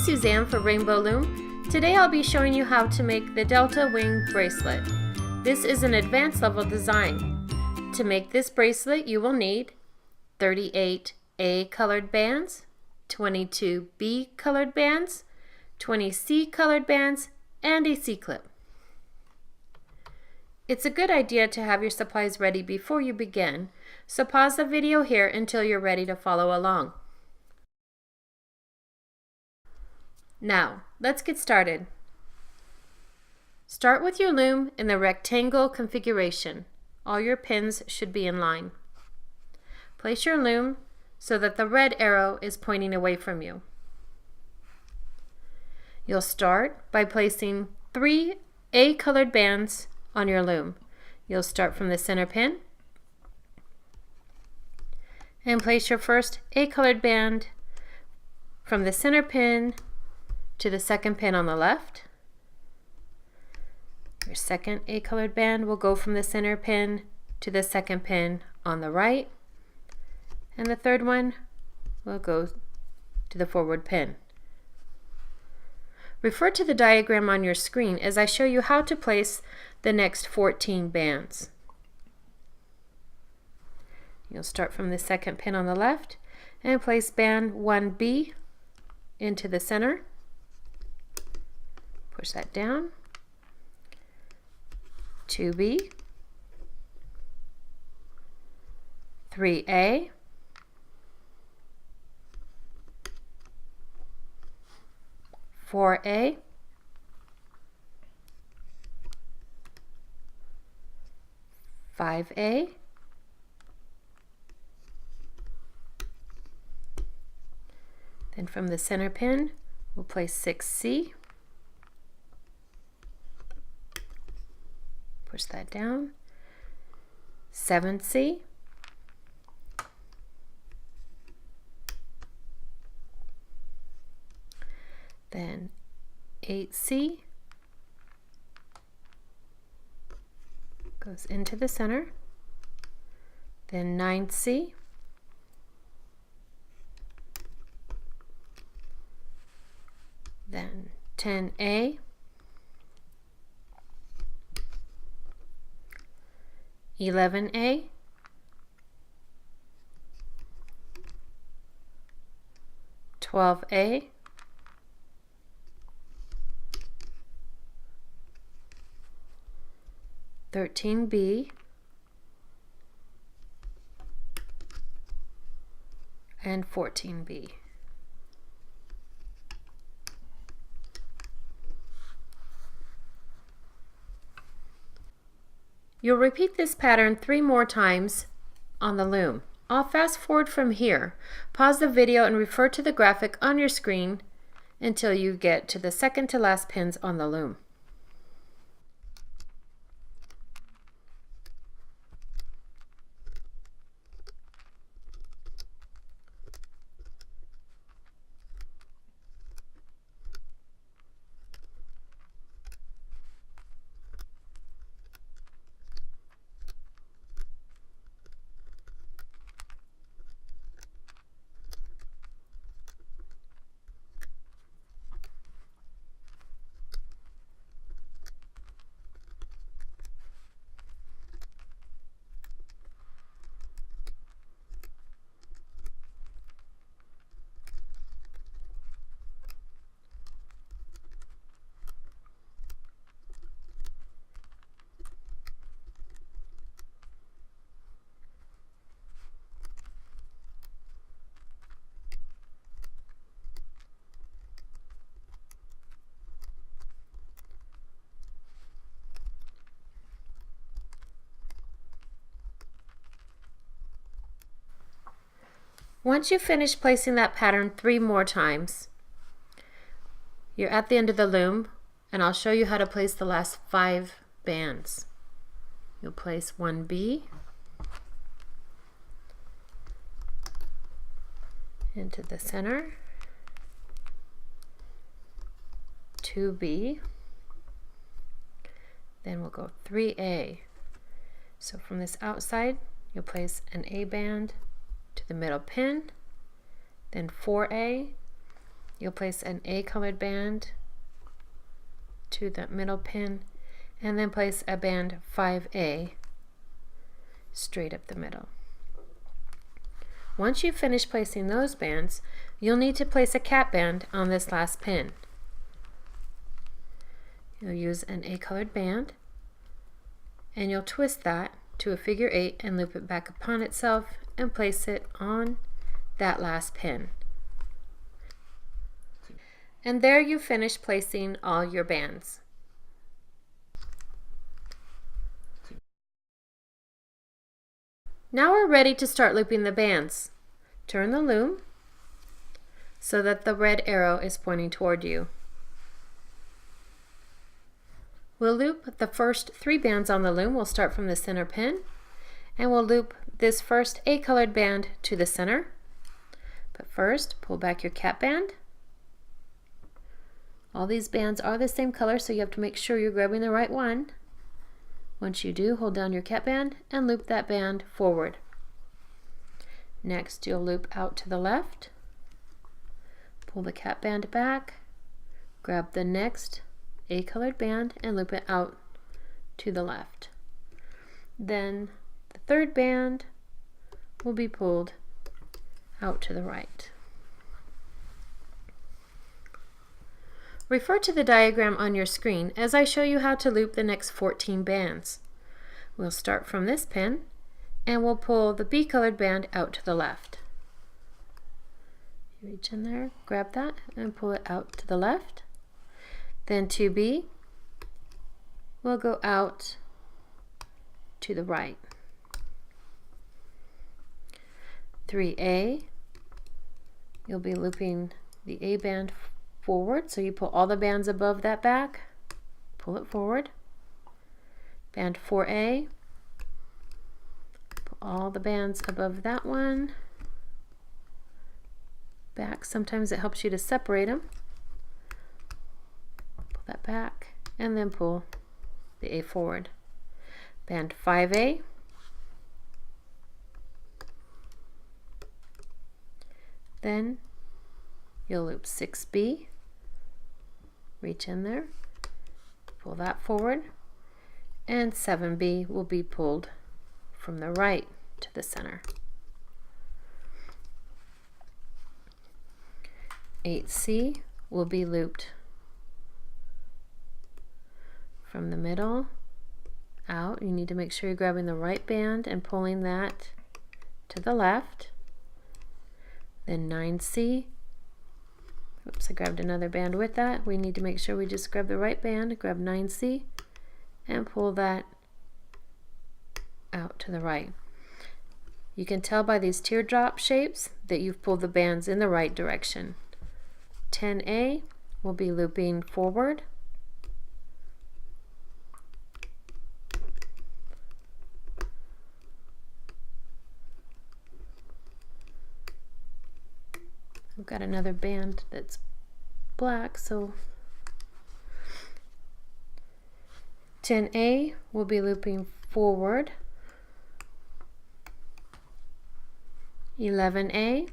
is Suzanne for Rainbow Loom. Today I'll be showing you how to make the Delta Wing bracelet. This is an advanced level design. To make this bracelet you will need 38 A colored bands, 22 B colored bands, 20 C colored bands, and a C-clip. It's a good idea to have your supplies ready before you begin, so pause the video here until you're ready to follow along. Now, let's get started. Start with your loom in the rectangle configuration. All your pins should be in line. Place your loom so that the red arrow is pointing away from you. You'll start by placing 3 A colored bands on your loom. You'll start from the center pin and place your first A colored band from the center pin to the second pin on the left. Your second A colored band will go from the center pin to the second pin on the right, and the third one will go to the forward pin. Refer to the diagram on your screen as I show you how to place the next 14 bands. You'll start from the second pin on the left and place band 1B into the center. Push that down. 2B, 3A, 4A, 5A, then from the center pin we'll place 6C, push that down, 7C, then 8C goes into the center, then 9C, then 10A, 11A, 12A, 13B, and 14B. You'll repeat this pattern 3 more times on the loom. I'll fast forward from here. Pause the video and refer to the graphic on your screen until you get to the second to last pins on the loom. Once you finish placing that pattern 3 more times, you're at the end of the loom, and I'll show you how to place the last 5 bands. You'll place 1B into the center, 2B, then we'll go 3A. So from this outside, you'll place an A band to the middle pin, then 4A, you'll place an A colored band to the middle pin and then place a band 5A straight up the middle. Once you've finished placing those bands, you'll need to place a cap band on this last pin. You'll use an A colored band and you'll twist that to a figure 8 and loop it back upon itself and place it on that last pin. And there you've finished placing all your bands. Now we're ready to start looping the bands. Turn the loom so that the red arrow is pointing toward you. We'll loop the first 3 bands on the loom. We'll start from the center pin and we'll loop this first A colored band to the center. But first, pull back your cap band. All these bands are the same color, so you have to make sure you're grabbing the right one. Once you do, hold down your cap band and loop that band forward. Next, you'll loop out to the left, pull the cap band back, grab the next A colored band and loop it out to the left. Then the third band will be pulled out to the right. Refer to the diagram on your screen as I show you how to loop the next 14 bands. We'll start from this pin and we'll pull the B colored band out to the left. You reach in there, grab that and pull it out to the left. Then 2B will go out to the right. 3A, you'll be looping the A band forward, so you pull all the bands above that back, pull it forward. Band 4A, pull all the bands above that one back. Sometimes it helps you to separate them. Pull that back and then pull the A forward. Band 5A, then you'll loop 6B, reach in there, pull that forward, and 7B will be pulled from the right to the center. 8C will be looped from the middle out. You need to make sure you're grabbing the right band and pulling that to the left. Then 9C, oops, I grabbed another band with that. We need to make sure we just grab the right band, grab 9C, and pull that out to the right. You can tell by these teardrop shapes that you've pulled the bands in the right direction. 10A will be looping forward. I've got another band that's black, so 10A will be looping forward. 11A,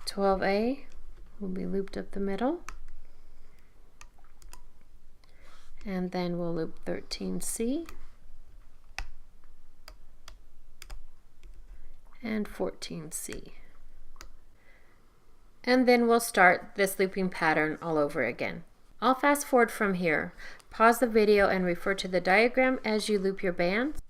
$12A will be looped up the middle, and then we'll loop 13C and 14C. And then we'll start this looping pattern all over again. I'll fast forward from here. Pause the video and refer to the diagram as you loop your bands.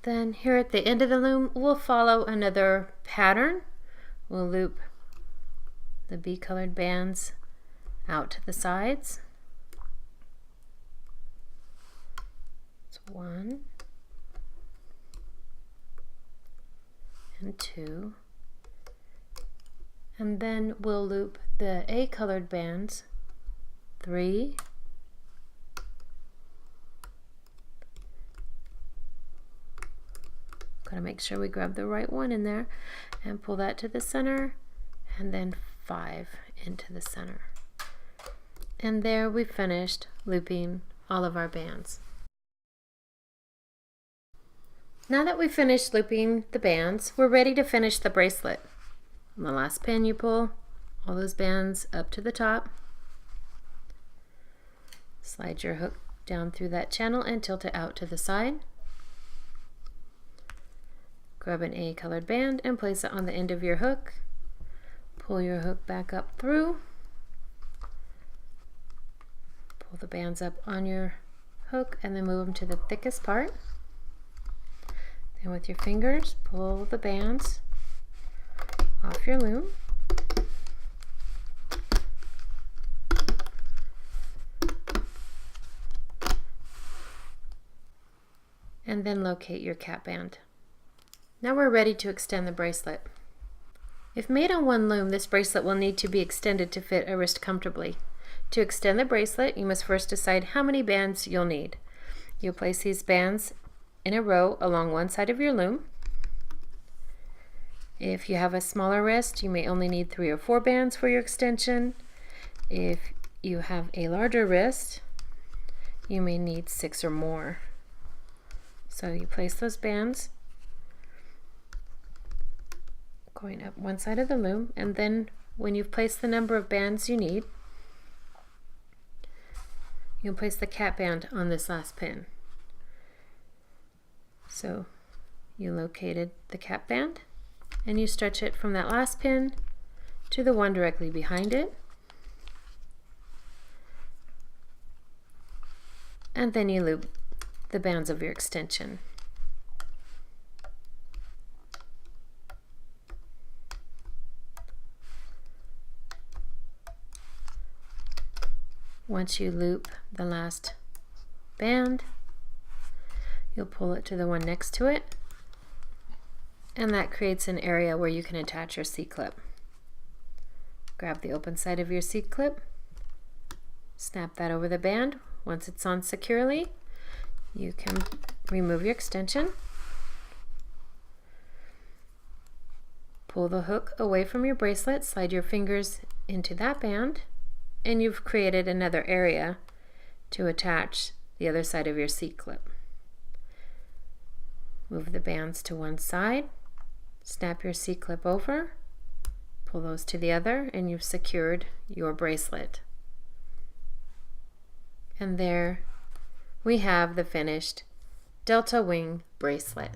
Then here at the end of the loom, we'll follow another pattern. We'll loop the bee-colored bands out to the sides. It's 1 and 2. And then we'll loop the A-colored bands 3, gotta make sure we grab the right one in there and pull that to the center, and then 5 into the center. And there we finished looping all of our bands. Now that we've finished looping the bands, we're ready to finish the bracelet. On the last pin, you pull all those bands up to the top, slide your hook down through that channel and tilt it out to the side. Grab an A-colored band and place it on the end of your hook. Pull your hook back up through. Pull the bands up on your hook and then move them to the thickest part. Then with your fingers, pull the bands off your loom. And then locate your cap band. Now we're ready to extend the bracelet. If made on one loom, this bracelet will need to be extended to fit a wrist comfortably. To extend the bracelet, you must first decide how many bands you'll need. You'll place these bands in a row along one side of your loom. If you have a smaller wrist, you may only need 3 or 4 bands for your extension. If you have a larger wrist, you may need 6 or more. So you place those bands going up one side of the loom, and then when you've placed the number of bands you need, you'll place the cap band on this last pin. So you located the cap band and you stretch it from that last pin to the one directly behind it, and then you loop the bands of your extension. Once you loop the last band, you'll pull it to the one next to it, and that creates an area where you can attach your C-clip. Grab the open side of your C-clip, snap that over the band. Once it's on securely, you can remove your extension, pull the hook away from your bracelet, slide your fingers into that band, and you've created another area to attach the other side of your C-clip. Move the bands to one side, snap your C-clip over, pull those to the other, and you've secured your bracelet. And there we have the finished Delta Wing bracelet.